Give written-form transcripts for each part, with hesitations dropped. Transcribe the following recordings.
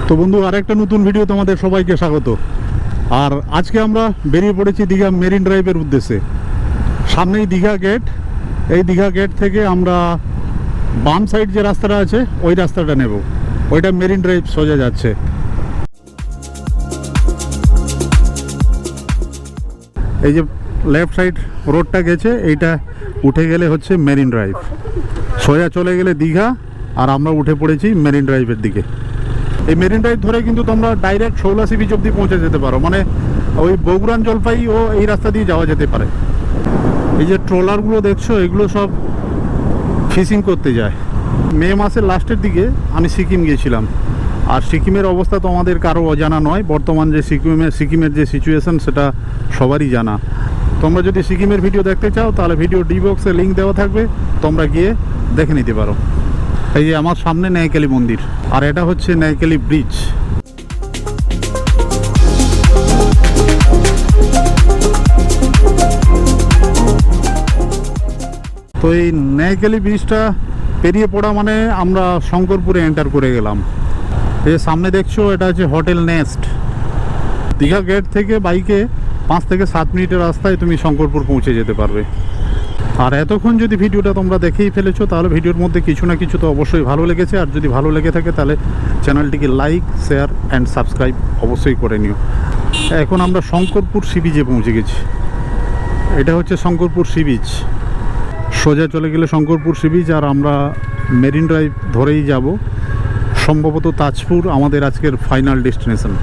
তো বন্ধু, আরেকটা নতুন ভিডিও তোমাদের সবাইকে স্বাগত। আর আজকে আমরা বেরিয়ে পড়েছি দীঘা মেরিন ড্রাইভের উদ্দেশ্যে। সামনেই দীঘা গেট। এই দীঘা গেট থেকে আমরা বাম সাইড যে রাস্তাটা আছে ওই রাস্তাটা নেব, ওইটা মেরিন ড্রাইভ সোজা যাচ্ছে। এই যে লেফট সাইড রোডটা গেছে, এইটা উঠে গেলে হচ্ছে মেরিন ড্রাইভ, সোজা চলে গেলে দীঘা। আর আমরা উঠে পড়েছি মেরিন ড্রাইভের দিকে। এই মেরিন ড্রাইভ ধরে কিন্তু তোমরা ডাইরেক্ট শৌলা সি বিচ অব্দি পৌঁছে যেতে পারো, মানে ওই বগুড়ান জলপাই ও এই রাস্তা দিয়ে যাওয়া যেতে পারে। এই যে ট্রলারগুলো দেখছো, এগুলো সব ফিশিং করতে যায়। মে মাসের লাস্টের দিকে আমি সিকিম গিয়েছিলাম, আর সিকিমের অবস্থা তো আমাদের কারো অজানা নয়। বর্তমান যে সিকিমের যে সিচুয়েশন সেটা সবারই জানা। তোমরা যদি সিকিমের ভিডিও দেখতে চাও তাহলে ভিডিও ডি বক্সে লিঙ্ক দেওয়া থাকবে, তোমরা গিয়ে দেখে নিতে পারো। এই যে আমার সামনে ন্যায়কালী মন্দির, আর এটা হচ্ছে ন্যায়কালী ব্রিজ। তো এই ন্যায়কালী ব্রিজটা পেরিয়ে পড়া মানে আমরা শঙ্করপুরে এন্টার করে গেলাম। এই যে সামনে দেখছো, এটা হচ্ছে হোটেল নেস্ট। দীঘা গেট থেকে বাইকে 5 থেকে 7 মিনিটের রাস্তায় তুমি শঙ্করপুর পৌঁছে যেতে পারবে। আর এতক্ষণ যদি ভিডিওটা তোমরা দেখেই ফেলেছো তাহলে ভিডিওর মধ্যে কিছু না কিছু তো অবশ্যই ভালো লেগেছে। আর যদি ভালো লেগে থাকে তাহলে চ্যানেলটিকে লাইক, শেয়ার অ্যান্ড সাবস্ক্রাইব অবশ্যই করে নিও। এখন আমরা শঙ্করপুর সি বিচে পৌঁছে গেছি। এটা হচ্ছে শঙ্করপুর সি বিচ। সোজা চলে গেলে শঙ্করপুর সি বিচ, আর আমরা মেরিন ড্রাইভ ধরেই যাব। সম্ভবত তাজপুর আমাদের আজকের ফাইনাল ডেস্টিনেশন।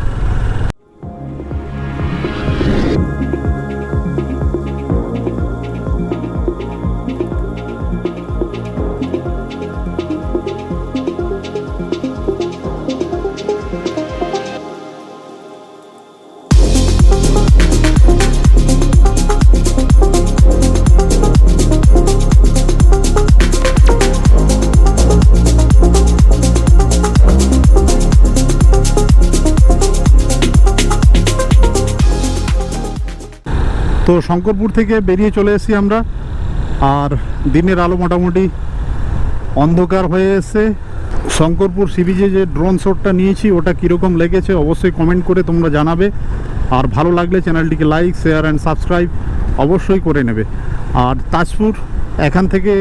তো শঙ্করপুর থেকে বেরিয়ে চলে এসেছি আমরা, আর দিনের আলো মোটামুটি অন্ধকার হয়ে এসছে। শঙ্করপুর সি বিচে যে ড্রোন শটটা নিয়েছি ওটা কীরকম লেগেছে অবশ্যই কমেন্ট করে তোমরা জানাবে। আর ভালো লাগলে চ্যানেলটিকে লাইক, শেয়ার অ্যান্ড সাবস্ক্রাইব অবশ্যই করে নেবে। আর তাজপুর এখান থেকে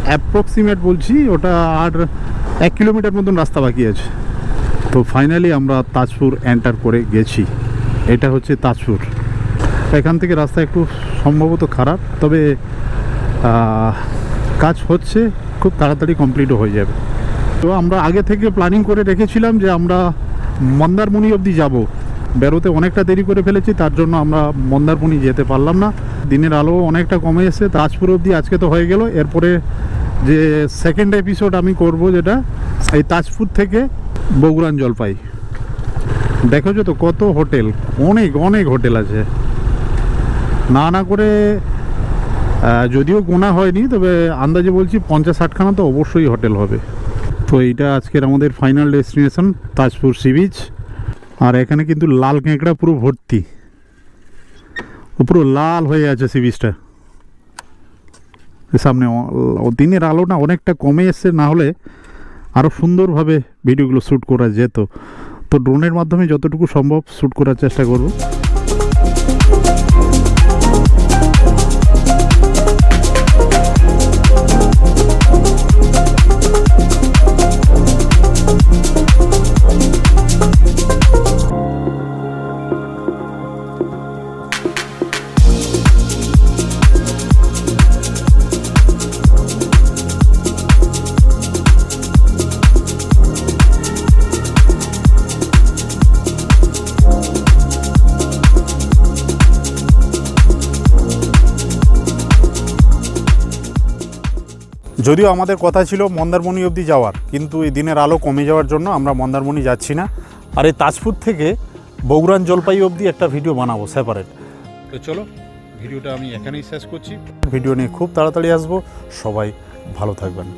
অ্যাপ্রক্সিমেট বলছি, ওটা আর 1 কিলোমিটার মতন রাস্তা বাকি আছে। তো ফাইনালি আমরা তাজপুর এন্টার করে গেছি। এটা হচ্ছে তাজপুর। এখান থেকে রাস্তা একটু সম্ভবত খারাপ, তবে কাজ হচ্ছে, খুব তাড়াতাড়ি কমপ্লিটও হয়ে যাবে। তো আমরা আগে থেকে প্ল্যানিং করে রেখেছিলাম যে আমরা মন্দারমণি অবধি যাব। বেরোতে অনেকটা দেরি করে ফেলেছি, তার জন্য আমরা মন্দারমণি যেতে পারলাম না। দিনের আলো অনেকটা কমে এসেছে। তাজপুর অবধি আজকে তো হয়ে গেল। এরপরে যে সেকেন্ড এপিসোড আমি করব, যেটা এই তাজপুর থেকে বগুড়ান জলপাই। দেখেছো তো কত হোটেল, অনেক অনেক হোটেল আছে। না করে যদিও গোনা হয়নি, তবে আন্দাজে বলছি 50-60খানা তো অবশ্যই হোটেল হবে। তো এইটা আজকের আমাদের final destination Tajpur sea beach. আর এখানে কিন্তু লাল কেঁকড়া পুরো ভর্তি, পুরো লাল হয়ে আছে সি বিচটা। সামনে দিনের আলোটা অনেকটা কমে এসছে, না হলে আরও সুন্দরভাবে ভিডিওগুলো শ্যুট করা যেত। তো ড্রোনের মাধ্যমে যতটুকু সম্ভব শ্যুট করার চেষ্টা করব। যদিও আমাদের কথা ছিল মন্দারমণি অবধি যাওয়ার, কিন্তু এই দিনের আলো কমে যাওয়ার জন্য আমরা মন্দারমণি যাচ্ছি না। আর এই তাজপুর থেকে বগুড়ান জলপাই অবধি একটা ভিডিও বানাবো সেপারেট। তো চলো, ভিডিওটা আমি এখানেই শেষ করছি। ভিডিও নিয়ে খুব তাড়াতাড়ি আসবো। সবাই ভালো থাকবেন।